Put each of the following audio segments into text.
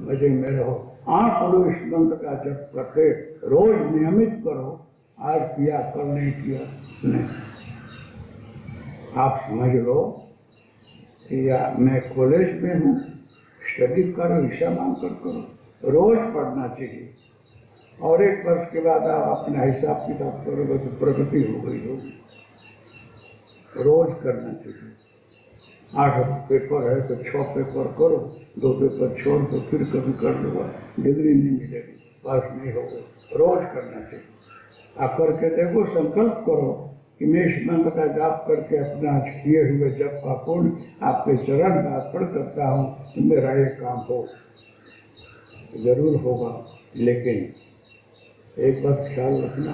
मजे में रहो। 8 पुरुष मंत्र का जप करते रोज नियमित करो। आज किया, कल नहीं किया नहीं। आप समझ लो कि मैं कॉलेज में हूँ, स्टडी करो, हिस्सा मांग कर करो। रोज पढ़ना चाहिए और 1 वर्ष के बाद आप अपना हिसाब किताब करोगे तो प्रगति हो गई होगी। रोज करना चाहिए। 8 पेपर है तो 6 पेपर करो, 2 पेपर छोड़ तो फिर कभी कर लूँगा, डिग्री नहीं मिलेगी, पास नहीं होगा। रोज करना चाहिए। आप करके देखो, संकल्प करो कि मैं इस मंत्र का जाप करके अपना किए हुए जप का पुण्य आपके चरण में अर्पण करता हूँ तो मेरा ये काम हो। जरूर होगा, लेकिन एक बात ख्याल रखना,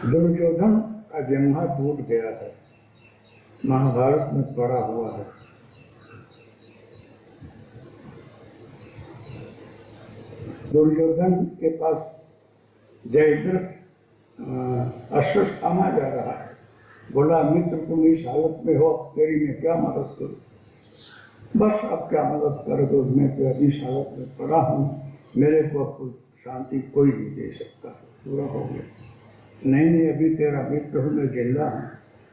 दुर्योधन का जंघा टूट गया है, महाभारत में पड़ा हुआ है। दुर्योधन के पास जयद्रथ अश्वत्थामा जा रहा है। बोला, मित्र तुम इस हालत में हो, तेरी मैं क्या मदद करूं? बस अब क्या मदद करोगे, मैं तो इस हालत में पड़ा हूँ, मेरे को शांति कोई नहीं दे सकता। पूरा हो गया। नहीं, अभी तेरा मित्र हूँ, मैं जिंदा हूँ।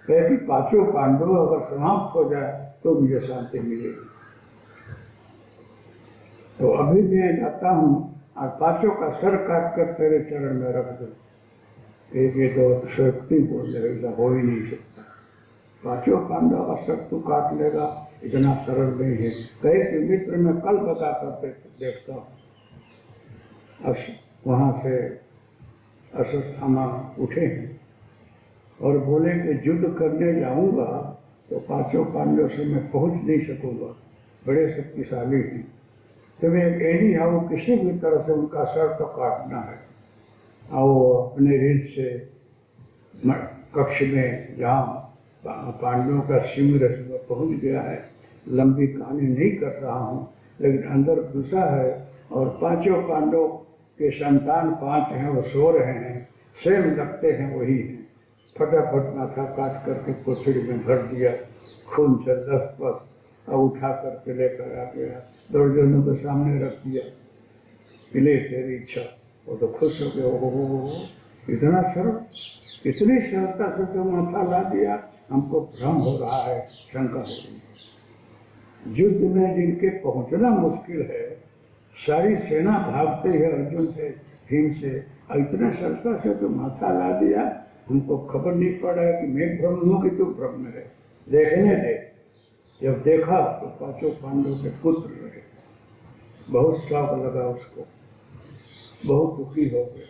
कहे कि 5 पांडव अगर समाप्त हो जाए तो मुझे शांति मिलेगी। तो अभी मैं जाता हूँ और 5 का सर काट कर तेरे चरण में रख दूँ। ये तो शक्ति बोल रहे, ऐसा हो ही नहीं सकता। 5 पांडव का सर तू काट लेगा, इतना सरल नहीं है। कहे कि मित्र मैं कल बता कर देखता हूँ। वहाँ से अश्वत्थामा उठे और बोले कि युद्ध करने जाऊंगा तो 5 पांडव से मैं पहुंच नहीं सकूंगा, बड़े शक्तिशाली हैं। तो मैं एनी हाउ किसी भी तरह से उनका सर तो काटना है। आओ अपने रीढ़ से कक्ष में जहाँ पांडवों का शिविर पहुंच गया है। लंबी कहानी नहीं कर रहा हूँ, लेकिन अंदर घुसा है और 5 पांडव के संतान 5 हैं, वो सो रहे हैं, सेम लगते हैं वही हैं। फटाफट माथा काट करके कोठरी में भर दिया, खून से 10 पस और उठा करके लेकर आ गया, दुर्योधन के सामने रख दिया। ले तेरी इच्छा। वो तो खुश हो गए, हो इतना सरल, इतनी सरलता से तो माथा ला दिया, हमको भ्रम हो रहा है, शंका हो रही है। युद्ध में जिनके पहुंचना मुश्किल है, सारी सेना भागते है अर्जुन से, भीम से, इतने सरलता से तो माथा ला दिया, हमको खबर नहीं पड़ा है कि मैं भ्रम हूँ कि तू भ्रम में है। देखने दे। जब देखा तो 5 पांडव के पुत्र रहे। बहुत शौक लगा उसको, बहुत दुखी हो गए।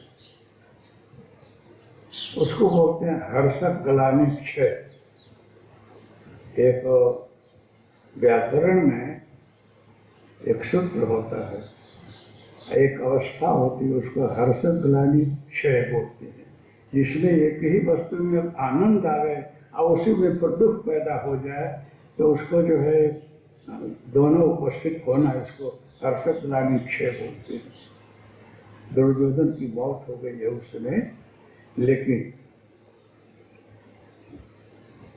उसको बोलते हैं हर्षक गलानी क्षय। एक व्याकरण में एक सूत्र होता है, एक अवस्था होती है, उसको हर्षक गलानी क्षय बोलते हैं, जिसमें एक ही वस्तु में आनंद आवे और उसी में दुख पैदा हो जाए तो उसको जो है दोनों उपस्थित होना, इसको हर्षक गलानी क्षय बोलते हैं। दुर्योधन की मौत हो गई है उस समय, लेकिन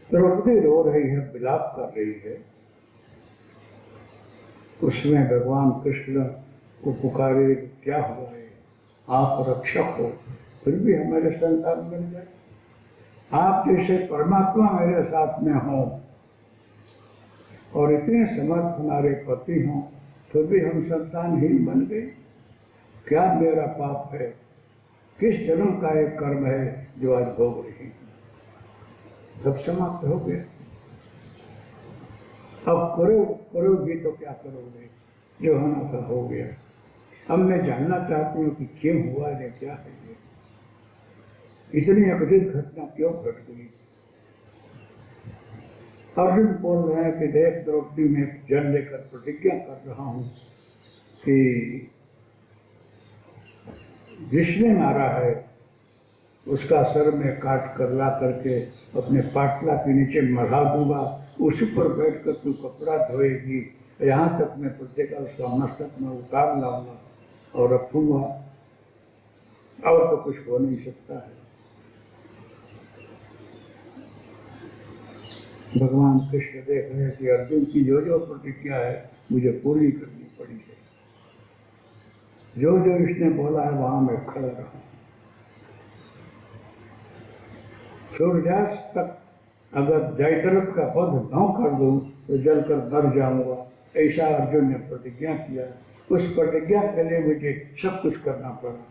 द्रौपदी रो रही है, विलाप कर रही है। उसमें भगवान कृष्ण को पुकारे, क्या हुआ है, आप रक्षक हो, फिर भी हमारे संतान मिल जाए। आप जैसे परमात्मा मेरे साथ में हो और इतने समर्थ हमारे पति हों, फिर भी हम संतानहीन बन गए। क्या मेरा पाप है, किस जन्म का एक कर्म है जो आज भोग रही है। सब समाप्त हो गया। अब करोगी तो क्या करोगे, जो होना था हो गया। अब मैं जानना चाहती हूँ कि क्यों हुआ है, क्या है ये, इतनी अद्भुत घटना क्यों घट गई। अर्जुन बोल रहे हैं कि देख द्रौपदी में जन लेकर प्रतिज्ञा कर रहा हूँ कि जिसने मारा है उसका सर में काट कर ला करके अपने पाटला के नीचे मढ़ा दूंगा, उसी पर बैठ कर तू कपड़ा धोएगी, यहाँ तक मैं प्रत्येक उसका मस्तक में उतार लाऊंगा और रखूंगा, और तो कुछ हो नहीं सकता है। भगवान कृष्ण देख रहे हैं कि अर्जुन की जो जो प्रतिज्ञा है मुझे पूरी करनी पड़ी है। जो जो इसने बोला है वहां मैं खड़ा रहा। सूर्यास्त तक अगर जयद्रथ का वध न कर दूं तो जलकर मर जाऊंगा, ऐसा अर्जुन ने प्रतिज्ञा किया। उस प्रतिज्ञा के लिए मुझे सब कुछ करना पड़ा।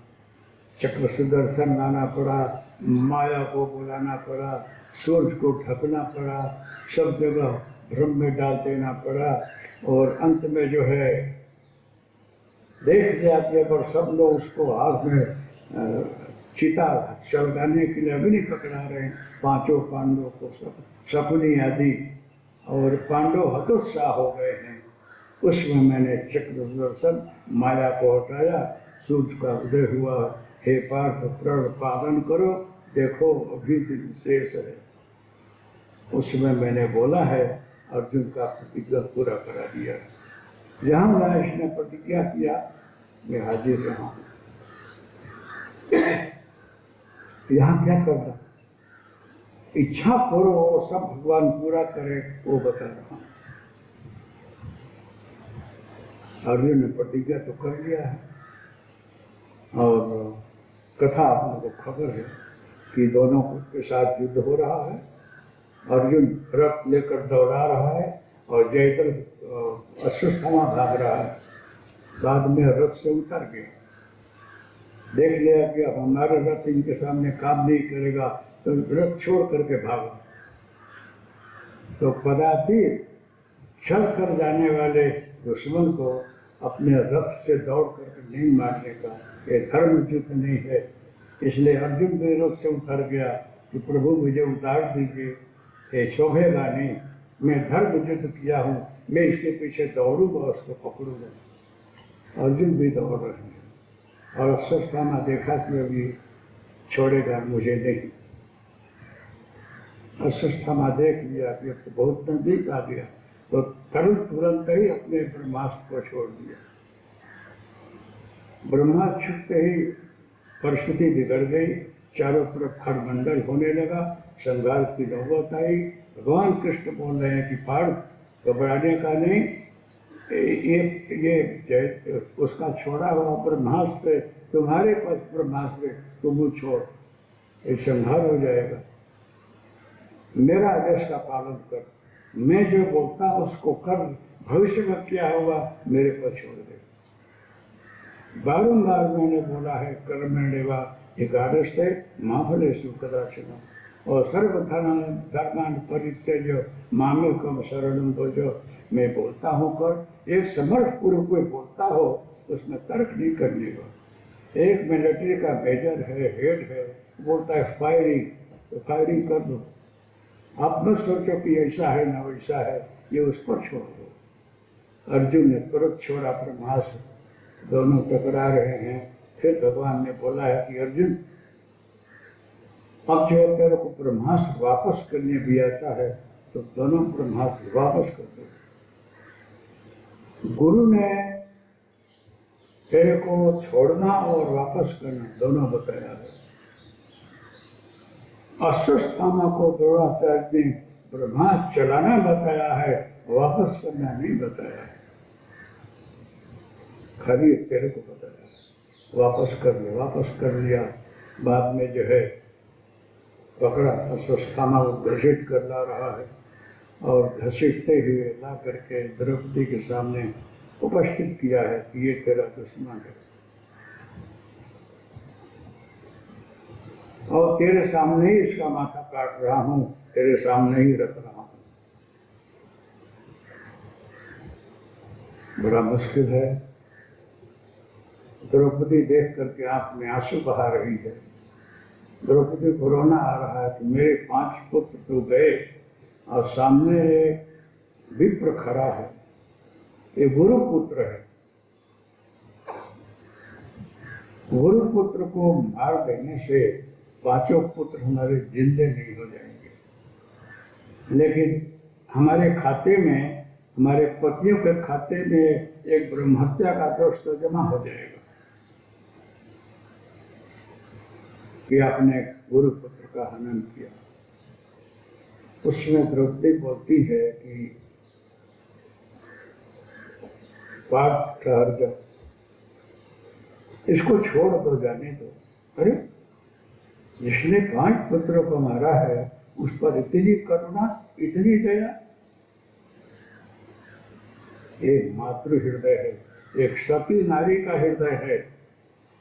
चक्र सुदर्शन लाना पड़ा, माया को बुलाना पड़ा, सूर्य को ढकना पड़ा, सब जगह भ्रम में डाल देना पड़ा, और अंत में जो है देख लिया कि अगर सब लोग उसको आग में चिता चलगाने के लिए अग्नि पकड़ा रहे हैं, पांचों पांडवों को सब शकुनी आदि, और पांडव हतोत्साह हो गए हैं। उसमें मैंने चक्र सुदर्शन माया को हटाया, सूर्य का उदय हुआ। हे पार्थ प्रण पालन करो, देखो अभी दिन शेष है। उसमें मैंने बोला है, अर्जुन का प्रतिज्ञा पूरा करा दिया। जहां वहां इसने प्रतिज्ञा किया मैं हाजिर रहा हूं। यहाँ क्या करना, इच्छा करो वो सब भगवान पूरा करे, वो बता रहा हूं। अर्जुन ने प्रतिज्ञा तो कर लिया है, और कथा आप लोगों को खबर है कि दोनों के साथ युद्ध हो रहा है। अर्जुन रथ लेकर दौड़ा रहा है और जयद्रथ अश्वत्थामा भाग रहा है। बाद में रथ से उतर गया, देख लिया कि अब हमारा रथ इनके सामने काम नहीं करेगा, तो रथ छोड़ करके भागा। तो पदाति छल कर जाने वाले दुश्मन को अपने रथ से दौड़ करके नहीं मारने का ये धर्म युद्ध नहीं है। इसलिए अर्जुन भी रथ से उतर गया कि प्रभु मुझे उतार दीजिए, ये शोभेगा नहीं, मैं धर्म युद्ध किया हूँ, मैं इसके पीछे दौड़ूंगा, उसको पकड़ूंगा। अर्जुन भी दौड़ रहे हैं, और अश्वत्थामा देखा कि अभी छोड़ेगा मुझे नहीं। अश्वत्थामा देख लिया कि अब तो बहुत नजदीक आ गया, तो तुरंत ही अपने ब्रह्मास्त्र को छोड़ दिया। ब्रह्मास्त्र छूटते ही परिस्थिति बिगड़ गई, चारों तरफ खड़मंडल होने लगा, संघार की नौबत आई। भगवान कृष्ण बोल रहे हैं कि पार्थ घबराने का नहीं, ये उसका छोड़ा हुआ ब्रह्मास्त्र तुम्हारे पास, ब्रह्मास्त्र तुम छोड़, एक संहार हो जाएगा। मेरा आदेश का पालन कर, मैं जो बोलता हूं उसको कर, भविष्य में क्या होगा मेरे पर छोड़ दे। बारंबार मैंने बोला है, कर्मण्येवा एकादशे मा फलेषु कदाचन, और सर्वधर्मान् परित्यज्य मामेकं शरणं भज। मैं बोलता हूँ कर, एक समर्थ पूर्व कोई बोलता हो उसमें तर्क नहीं करने का। एक मिलिट्री का मेजर है, हेड है, बोलता है फायरिंग, तो फायरिंग कर दो। आप मत सोचो कि ऐसा है ना वैसा है, ये उस पर छोड़ दो। अर्जुन ने तुरंत छोड़ा ब्रह्मास्त्र, दोनों टकरा रहे हैं। फिर भगवान ने बोला है कि अर्जुन अब जो तेरे को ब्रह्मास्त्र वापस करने भी आता है तो दोनों ब्रह्मास्त्र वापस कर दो। गुरु ने तेरे को छोड़ना और वापस करना दोनों बताया है। अश्वत्थामा को द्रोणाचार्य ने ब्रह्मास्त्र चलाना बताया है, वापस करना नहीं बताया है। खाली तेरे को बताया, वापस कर ले, वापस कर लिया। बाद में जो है पकड़ा, अश्वत्थामा को घसीट कर ला रहा है, और घसीटते हुए ला करके द्रौपदी के सामने उपस्थित किया है कि ये तेरा दुश्मन है, और तेरे सामने ही इसका माथा काट रहा हूं, तेरे सामने ही रख रहा हूं। बड़ा मुश्किल है। द्रौपदी देख करके आंख में आंसू बहा रही है। द्रौपदी को रोना आ रहा है कि मेरे 5 पुत्र तो गए, और सामने एक विप्र खड़ा है, ये गुरु पुत्र है। गुरु पुत्र को मार देने से 5 पुत्र हमारे जिंदे नहीं हो जाएंगे, लेकिन हमारे खाते में, हमारे पतियों के खाते में एक ब्रह्महत्या का दोष तो जमा हो जाएगा कि आपने गुरु पुत्र का हनन किया। उसमें द्रौपदी बोलती है कि पार्थ ठहर जाओ, इसको छोड़ दो, जाने दो। अरे जिसने 5 पुत्रों को मारा है उस पर इतनी करुणा, इतनी दया। एक मातृ हृदय है, एक सती नारी का हृदय है,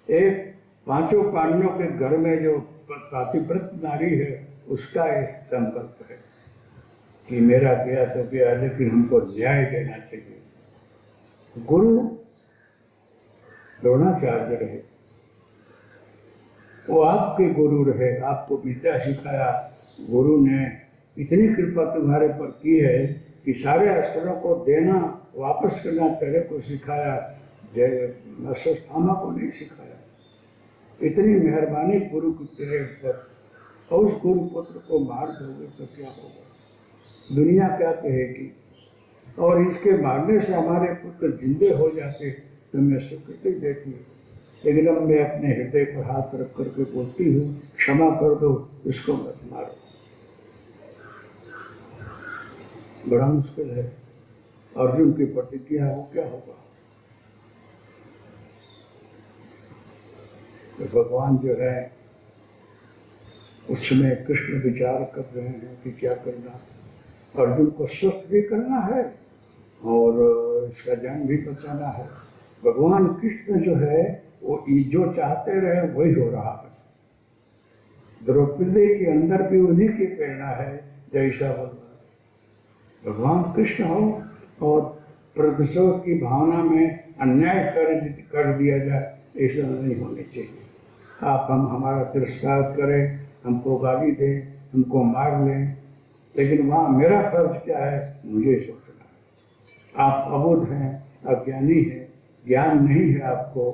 एक 5 पांडवों के घर में जो पातिव्रत नारी है उसका एक संकल्प है कि मेरा गया तो गया, लेकिन हमको न्याय देना चाहिए। गुरु द्रोणाचार्य रहे, वो आपके गुरु रहे, आपको विद्या सिखाया। गुरु ने इतनी कृपा तुम्हारे पर की है कि सारे अस्त्रों को देना, वापस करना तेरे को सिखाया, जय अश्वत्थामा को नहीं सिखाया। इतनी मेहरबानी गुरु की तेरे ऊपर, और उस गुरु पुत्र को मार दोगे तो क्या होगा, दुनिया क्या कहेगी। और इसके मारने से हमारे पुत्र जिंदे हो जाते तो मैं स्वीकृति देती, लेकिन अब मैं अपने हृदय पर हाथ रख करके बोलती हूँ, क्षमा कर दो, इसको मत मारो। बड़ा मुश्किल है। अर्जुन की प्रतिक्रिया हो क्या होगा। तो भगवान जो है उसमें कृष्ण विचार कर रहे हैं कि क्या करना। अर्जुन को स्वस्थ भी करना है और इसका जान भी बचाना है। भगवान कृष्ण जो है वो जो चाहते रहे वही हो रहा है। द्रौपदी के अंदर भी उन्हीं की प्रेरणा है, जैसा भगवान कृष्ण हो और प्रतिशोध की भावना में अन्याय कर दिया जाए, ऐसा नहीं होने चाहिए। आप हमारा तिरस्कार करें, हमको गाली दें, हमको मार लें, लेकिन वहाँ मेरा फर्ज क्या है मुझे सोचना है। आप अबुध हैं, अज्ञानी हैं, ज्ञान नहीं है आपको,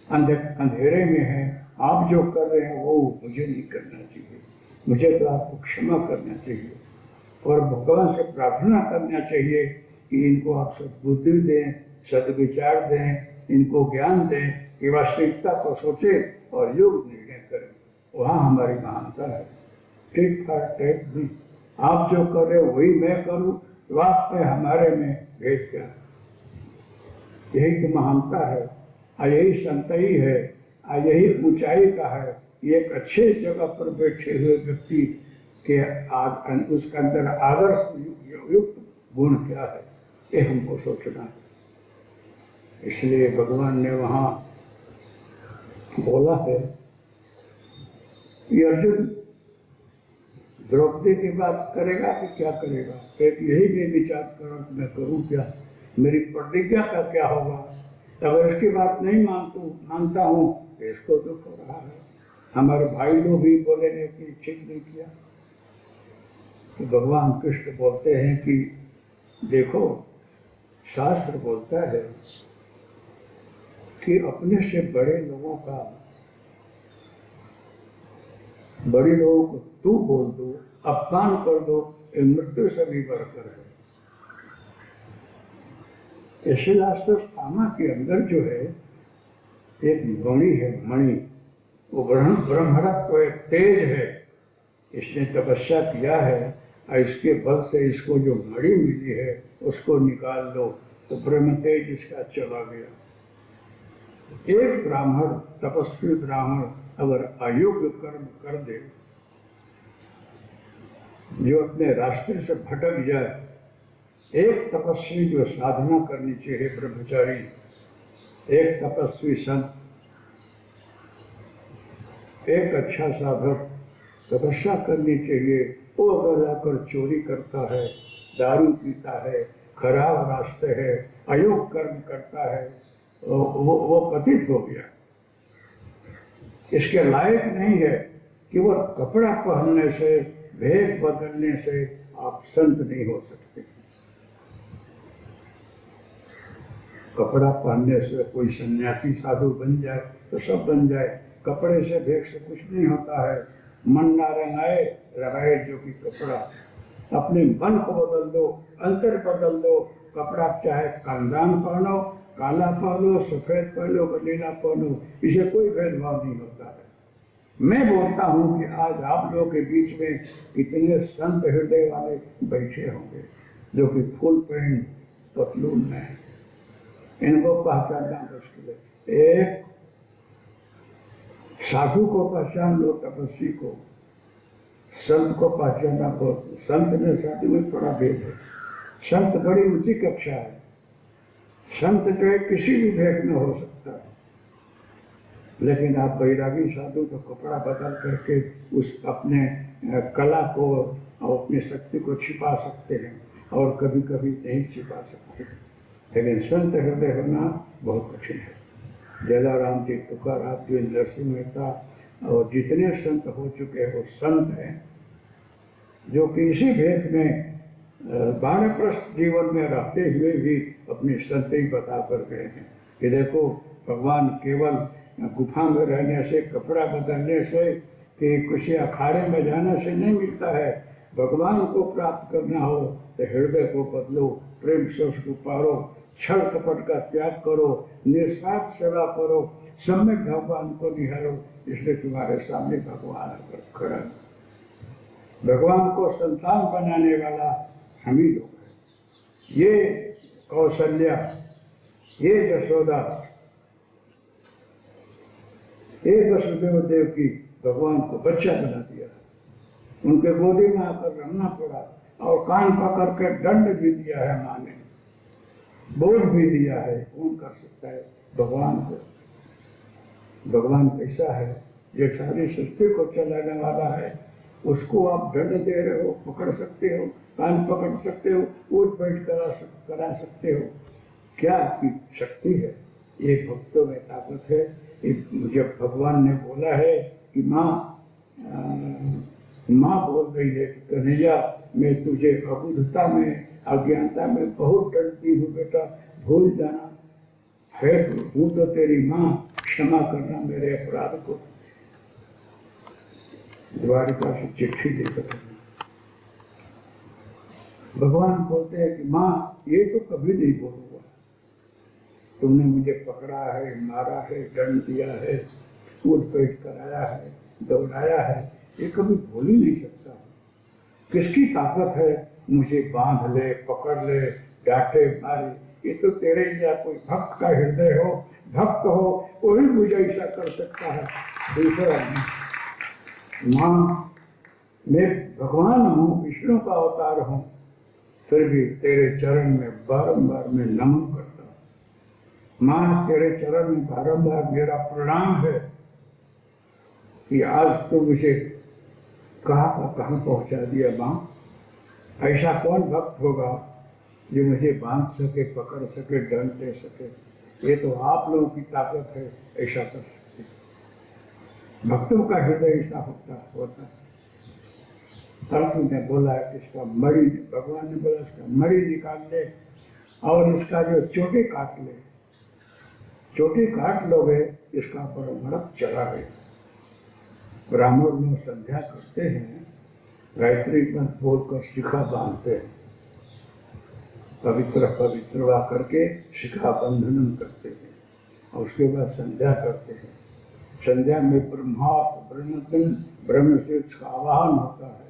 अंधेरे में हैं, आप जो कर रहे हैं वो मुझे नहीं करना चाहिए। मुझे तो आपको क्षमा करना चाहिए और भगवान से प्रार्थना करना चाहिए कि इनको आप सद्बुद्धि दें, सद्विचार दें, इनको ज्ञान दें कि वास्तविकता को सोचे और योग निर्णय करें। वहाँ हमारी महानता है। टिट फॉर टैट भी, आप जो कर रहे वही मैं करूँ, वास्तव में हमारे में भेद क्या। यही तो महानता है, यही संतई है, यही ऊंचाई का है। ये एक अच्छे जगह पर बैठे हुए व्यक्ति के उसके अंदर आदर्श युक्त गुण क्या है, ये हमको सोचना है। इसलिए भगवान ने वहाँ बोला है कि अर्जुन द्रौपदी की बात करेगा कि क्या करेगा। एक यही मैं विचार करूँ कि मैं करूँ क्या, मेरी प्रतिज्ञा का क्या होगा। अगर इसकी बात नहीं मानता हूँ तो इसको दुख हो रहा है। हमारे भाई लोग भी बोलेंगे कि ठीक नहीं किया। तो भगवान कृष्ण बोलते हैं कि देखो, शास्त्र बोलता है कि अपने से बड़े लोगों को तू बोल दो, अपमान कर दो, ये मृत्यु से भी बढ़कर है। ऐसे अश्वत्थामा के अंदर जो है एक मणि है, मणि, वो ब्रह्मरथ तो एक तेज है। इसने तपस्या किया है और इसके बल से इसको जो मणि मिली है उसको निकाल दो तो ब्रह्म तेज इसका चला गया। एक ब्राह्मण, तपस्वी ब्राह्मण अगर अयोग्य कर्म कर दे, जो अपने रास्ते से भटक जाए, एक तपस्वी जो साधना करनी चाहिए, ब्रह्मचारी, एक तपस्वी संत, एक अच्छा साधक तपस्या करनी चाहिए, वो अगर आकर चोरी करता है, दारू पीता है, खराब रास्ते है, अयोग कर्म करता है, वो पतित हो गया। इसके लायक नहीं है कि वो कपड़ा पहनने से, भेद बदलने से आप संत नहीं हो सकते। कपड़ा पहनने से कोई सन्यासी साधु बन जाए तो सब बन जाए, कपड़े से भेद से कुछ नहीं होता है। मन ना रंगाए, रंगाए जो कि कपड़ा। अपने मन को बदल दो, अंतर बदल दो। कपड़ा चाहे कांदान पहनो, काला पहनो, सफेद पहनो, नीला पहनो, इसे कोई भेदभाव नहीं होता है। मैं बोलता हूँ कि आज आप लोगों के बीच में कितने संत हृदय वाले बैठे होंगे जो कि फुल पैंट पतलून में है। इनको पहचानना मुश्किल है। एक साधु को पहचान लो, तपस्वी को, संत को पहचानना बहुत। संत में साधु में थोड़ा भेद है। संत बड़ी ऊंची कक्षा है। संत जो है किसी भी भेद में हो सकता है, लेकिन आप बैरागी साधु तो कपड़ा बदल करके उस अपने कला को और अपनी शक्ति को छिपा सकते हैं और कभी कभी नहीं छिपा सकते। लेकिन संत हृदय होना बहुत कठिन है। जलाराम जी, तुकाराम जी, नरसिंह मेहता और जितने संत हो चुके हैं वो संत हैं जो कि इसी भेद में वानप्रस्थ जीवन में रहते हुए भी अपनी संति बता कर गए हैं कि देखो भगवान केवल गुफा में रहने से, कपड़ा बदलने से, कि किसी अखाड़े में जाने से नहीं मिलता है। भगवान को प्राप्त करना हो तो हृदय को बदलो, प्रेम से उसको पारो, छल कपट का त्याग करो, निस्वार्थ सेवा करो, सम्यक भगवान को निहारो। इसलिए तुम्हारे सामने भगवान आकर खड़ा। भगवान को संतान बनाने वाला हम ही लोग हैं। ये कौशल्या, ये यशोदा, ये वसुदेव देव की भगवान को बच्चा बना दिया। उनके गोदी में आकर रहना पड़ा और कान पकड़ के दंड भी दिया है माँ ने, बोझ भी दिया है। कौन कर सकता है भगवान को? भगवान कैसा है? ये सारी सृष्टि को चलाने वाला है। उसको आप दंड दे रहे हो, पकड़ सकते हो, कान पकड़ सकते हो, उठ बैठ करा सकते हो। क्या आपकी शक्ति है? ये भक्तों में ताकत है। जब भगवान ने बोला है कि माँ बोल रही है कि कन्हैया मैं तुझे अबुद्धता में, अज्ञानता में बहुत डरती हूँ बेटा, भूल जाना है, हूँ तो तेरी माँ, क्षमा करना मेरे अपराध को। द्वारिका से चिट्ठी देकर भगवान बोलते हैं कि माँ ये तो कभी नहीं बोलूंगा, तुमने मुझे पकड़ा है, मारा है, दंड दिया है, उठ बैठ कराया है, दौड़ाया है, ये कभी भूल ही नहीं सकता। किसकी ताकत है मुझे बांध ले, पकड़ ले, डांटे मारे? ये तो तेरे या कोई भक्त का हृदय हो, भक्त हो, वही मुझे ऐसा कर सकता है, दूसरा नहीं। माँ मैं भगवान हूँ, विष्णु का अवतार हूँ, फिर भी तेरे चरण में बारंबार मैं नमन करता हूँ। माँ तेरे चरण में बारंबार मेरा प्रणाम है कि आज तो मुझे कहाँ पहुँचा दिया। माँ ऐसा कौन भक्त होगा जो मुझे बांध सके, पकड़ सके, दंड दे सके? ये तो आप लोगों की ताकत है, ऐसा कर सकते। भक्तों का हृदय ऐसा होता है। अर्जुन ने बोला है इसका मणि, भगवान ने बोला इसका मणि निकाल ले और इसका जो चोटी काट ले। चोटी काट लोगे इसका परमहरत चला है। ब्राह्मण लोग संध्या करते हैं, गायत्री मंत्र बोलकर शिखा बांधते हैं, पवित्रवा करके शिखा बंधन करते हैं और उसके बाद संध्या करते हैं। संध्या में ब्रह्म से का आवाहन होता है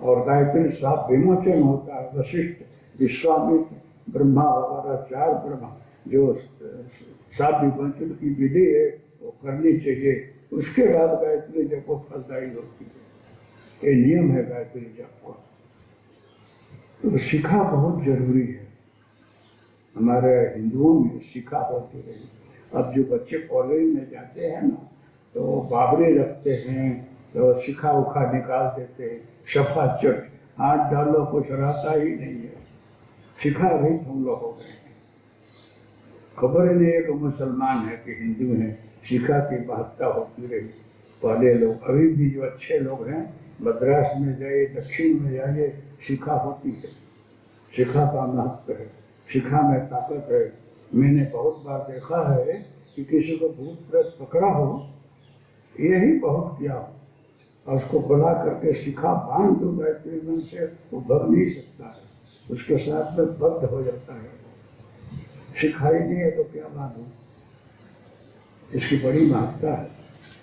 और गायत्री साप विमोचन होता है। वशिष्ठ, विश्वामित्र, ब्रह्मा वगैरह 4 ब्रह्मा जो साप विमोचन की विधि है वो करनी चाहिए। उसके बाद गायत्री जप को फलदायी होती है। ये नियम है गायत्री जप का। तो शिखा बहुत जरूरी है। हमारे हिंदुओं में शिखा होती रही। अब जो बच्चे कॉलेज में जाते हैं ना तो बाबरे रखते हैं, तो शिखा उखा निकाल देते हैं, सफा चट, हाथ डालो कुछ रहता ही नहीं है। शिखा रहित हम लोग हो गए हैं। खबर नहीं है कि मुसलमान है कि हिंदू हैं, शिखा की महत्ता होती रही। पहले लोग, अभी भी जो अच्छे लोग हैं, मद्रास में जाइए, दक्षिण में जाइए, शिखा होती है। शिखा का महत्व है, शिखा में ताकत है। मैंने बहुत बार देखा है कि किसी को भूत प्रेत पकड़ा हो, यही बहुत किया हो, और उसको बुला करके शिखा बांध दो गायत्री मंत्र से, वो भग नहीं सकता है, उसके साथ में बद्ध हो जाता है। शिखा ही नहीं है तो क्या बांधो? इसकी बड़ी महत्ता है।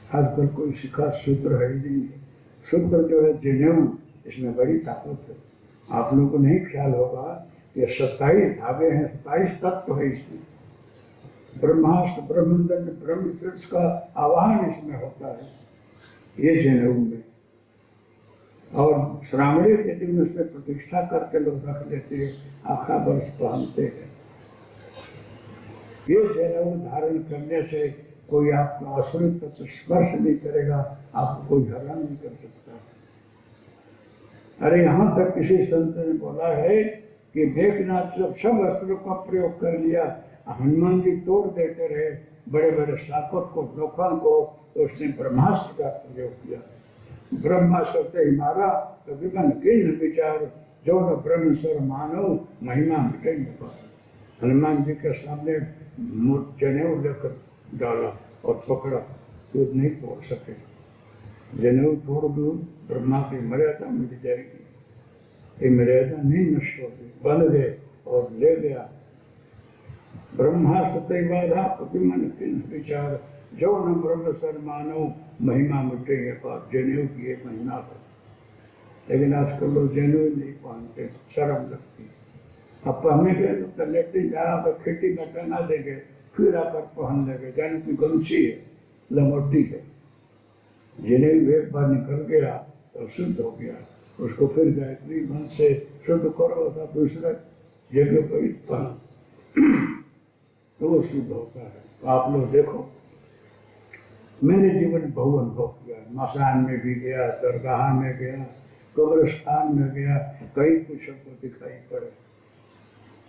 आजकल कोई शिखा सूत्र है ही नहीं। सूत्र जो है जनेऊ, इसमें बड़ी ताकत है। आप लोगों को नहीं ख्याल होगा कि 27 धागे हैं, 27 तत्व है इसमें। ब्रह्मास्त्र, ब्रह्मदंड, ब्रह्म शीर्ष का आवाहन इसमें होता है, ये जनेऊ में। और श्रावणी के दिन उसमें प्रतिष्ठा करके लोग रख लेते हैं, आखा वर्ष पहनते हैं। ये जनेऊ धारण करने से कोई आपका असुर तत्व स्पर्श नहीं करेगा, आपको कोई हरण नहीं कर सकता। अरे यहाँ तक किसी संत ने बोला है कि देखनाथ सब अस्त्रों का प्रयोग कर लिया, हनुमान जी तोड़ देते रहे बड़े बड़े सापक को, लोखंड को, तो उसने ब्रह्मास्त्र का प्रयोग किया। ब्रह्मास्त्र से ही मारा तो विमन किन विचार, जो न ब्रह्म सर मानव महिमा मिटेंगे पास। हनुमान जी के सामने जनेऊ लेकर डाला और पकड़ा, तो नहीं तोड़ सके। जनेऊ तोड़ दो, ब्रह्मा की मर्यादा मिट जाएगी। ये मर्यादा नहीं नष्ट होगी, बन गए और ले गया। ब्रह्मास्त्र बाधा प्रतिमन किन विचार, जो न ब्रह्म सर मानव महिमा मिटेंगे पास। जनेऊ की एक महिमा है, लेकिन आजकल लोग जनेऊ नहीं पहनते, शर्म लगती। अब पहने गए तो लेते जहाँ पर खेती में टहना देंगे, फिर आकर पहन लेंगे, जाने की गमछी है, लंगोटी है। जनेऊ एक बार निकल गया तो शुद्ध हो गया, उसको फिर गायत्री मंत्र से शुद्ध करो, तो दूसरा जगह पर पहन तो वो शुद्ध होता है। तो आप लोग देखो, मैंने जीवन में बहु अनुभव किया। मसान में भी गया, दरगाह में गया, कब्रिस्तान में गया, कहीं कुछ हमको दिखाई पड़े,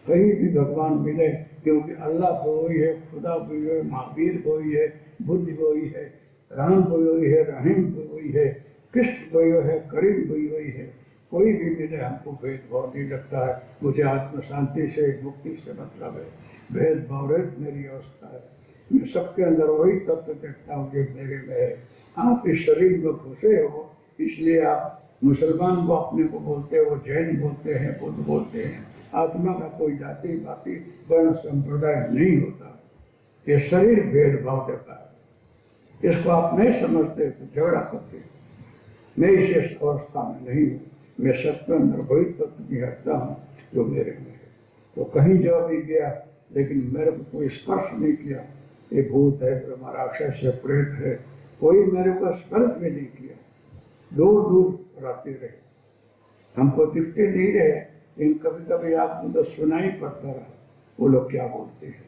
कहीं भी भगवान मिले, क्योंकि अल्लाह वही है, खुदा वही है, महावीर वही है, बुद्ध वही है, राम वही है, रहीम वही है, कृष्ण वही है, करीम वही है। कोई भी मिले हमको भेदभाव नहीं लगता है। मुझे आत्म शांति से, मुक्ति से मतलब है। भेदभाव रहित मेरी अवस्था है। मैं सबके अंदर वही तत्व देखता हूँ जो मेरे में है। आप इस शरीर में घुसे हो, इसलिए आप मुसलमान को अपने को बोलते हो, जैन बोलते हैं, बुद्ध बोलते हैं। आत्मा का कोई जाति बाति वर्ण संप्रदाय नहीं होता। ये शरीर भेदभाव देता है, इसको आप नहीं समझते तो झगड़ा करते। मैं इस अवस्था में नहीं हूँ, मैं सत्य अंदर वही तत्व की हटता हूँ जो मेरे में है। तो कहीं जा भी गया, लेकिन मेरे को कोई स्पर्श नहीं किया। ये भूत है, ब्रह्म राक्षस है, प्रेत है, कोई मेरे को स्पर्श भी नहीं किया। दूर दूर रहते रहे, हमको दिखते नहीं रहे, लेकिन कभी कभी आपको तो सुनाई पड़ता रहा वो लोग क्या बोलते हैं।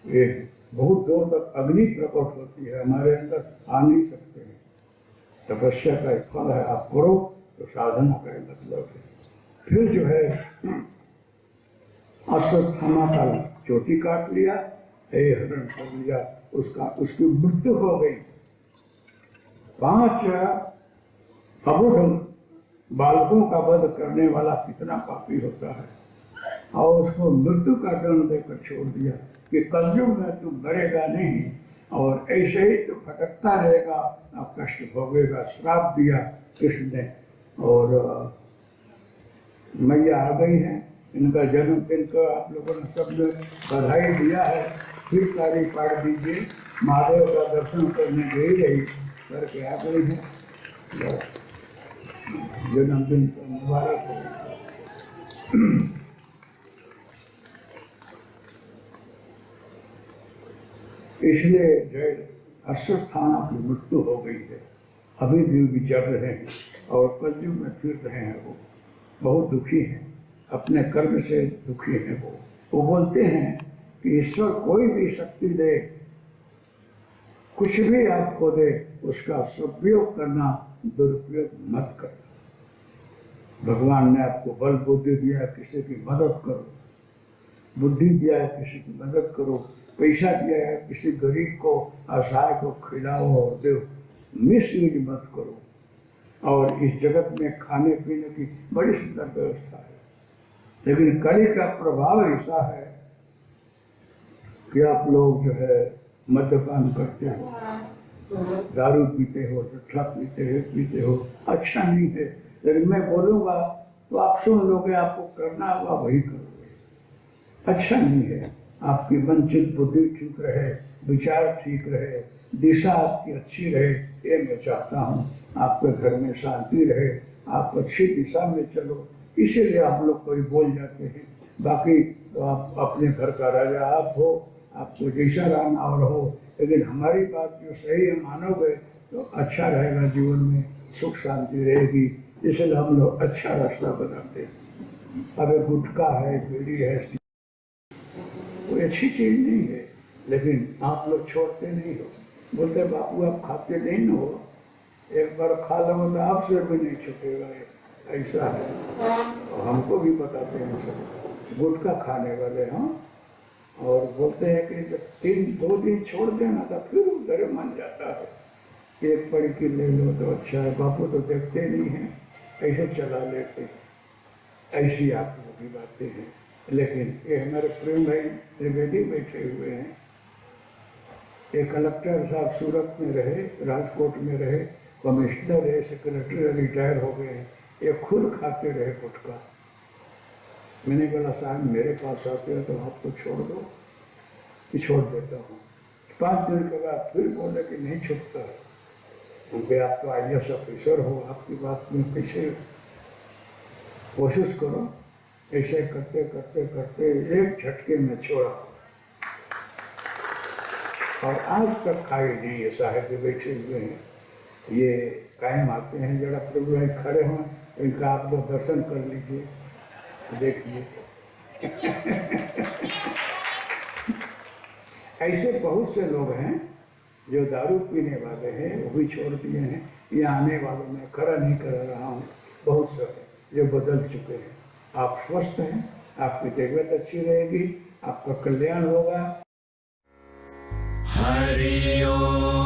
ये बहुत दूर तक अग्नि प्रकट होती है, हमारे अंदर आ नहीं सकते हैं। तपस्या का एक फल है, आप करो तो साधना का मतलब है। फिर जो है अश्वत्थामा का चोटी काट लिया, हरण कर लिया, उसकी मृत्यु हो गई। 5 अबुढ़ बालकों का वध करने वाला कितना पापी होता है, और उसको मृत्यु का दंड देकर छोड़ दिया कि कलयुग में तू मरेगा नहीं, और ऐसे ही तो भटकता रहेगा, आप कष्ट भोगेगा। श्राप दिया कृष्ण ने। और मैया आ गई है, इनका जन्मदिन का आप लोगों ने सबने बधाई दिया है। फिर तारीफ पाड़ दीजिए। महादेव का दर्शन करने गई रही, करके आ गई है। जन्मदिन का मुबारक हो। इसलिए जो अश्वत्थामा की मृत्यु हो गई है, अभी भी विचर रहे हैं और कलयुग में फिर रहे हैं। वो बहुत दुखी हैं, अपने कर्म से दुखी हैं। वो बोलते हैं कि ईश्वर कोई भी शक्ति दे, कुछ भी आपको दे, उसका सदुपयोग करना, दुरुपयोग मत करना। भगवान ने आपको बल बुद्धि दिया, किसी की मदद करो। बुद्धि दिया है, किसी की मदद करो। पैसा दिया है, किसी गरीब को, असहाय को खिलाओ और दो। मिस यूज मत करो। और इस जगत में खाने पीने की बड़ी सुंदर व्यवस्था है, लेकिन कली का प्रभाव ऐसा है कि आप लोग जो है मद्यपान करते हो, दारू पीते हो, जट्ठा पीते हो, अच्छा नहीं है। लेकिन मैं बोलूँगा तो आप सुन लोगे, आपको करना होगा वही करोगे। अच्छा नहीं है। आपकी वंचित बुद्धि ठीक रहे, विचार ठीक रहे, दिशा आपकी अच्छी रहे, ये मैं चाहता हूँ। आपके घर में शांति रहे, आप अच्छी दिशा में चलो, इसीलिए आप लोग कोई बोल जाते हैं। बाकी तो आप अपने घर का राजा आप हो, आपको जैसा रहना और हो, लेकिन हमारी बात जो सही है मानोगे तो अच्छा रहेगा, जीवन में सुख शांति रहेगी। इसलिए हम लोग अच्छा रास्ता बताते हैं। अब गुटखा है, बीड़ी है, कोई अच्छी चीज नहीं है, लेकिन आप लोग छोड़ते नहीं हो। बोलते बापू आप खाते नहीं हो, एक बार खा लो तो आपसे भी नहीं छूटेगा, ऐसा है। और हमको भी बताते हैं सब गुटखा खाने वाले, हाँ। और बोलते हैं कि जब 2 दिन छोड़ देना तो फिर उधर मन जाता है, एक पढ़ के ले लो तो अच्छा है। बापू तो देखते नहीं हैं, ऐसे चला लेते, ऐसी आप लोग की बातें हैं। लेकिन ये हमारे प्रेम भाई त्रिवेदी बैठे हुए हैं, ये कलेक्टर साहब सूरत में रहे, राजकोट में रहे, कमिश्नर है, सेक्रेटरी रिटायर हो गए हैं, ये खुद खाते रहे गुटखा। मैंने बोला साहब मेरे पास आते हो तो आपको छोड़ दो, कि छोड़ देता हूँ। 5 दिन के बाद फिर बोले कि नहीं छूटता है। क्योंकि आप तो IAS ऑफिसर हो, आपकी बात में कैसे, कोशिश करो। ऐसे करते करते करते एक झटके में छोड़ा, और आज तक खाए नहीं। ये साहिब बैठे हुए हैं, ये कायम आते हैं, जरा प्रभु भाई खड़े हों, इनका आप लोग दर्शन कर लीजिए, देखिए। ऐसे बहुत से लोग हैं जो दारू पीने वाले हैं, वो भी छोड़ दिए हैं। ये आने वालों में खड़ा नहीं कर रहा हूँ, बहुत सारे जो बदल चुके हैं। आप स्वस्थ हैं, आपकी तबीयत अच्छी रहेगी, आपका कल्याण होगा। हरि ओम।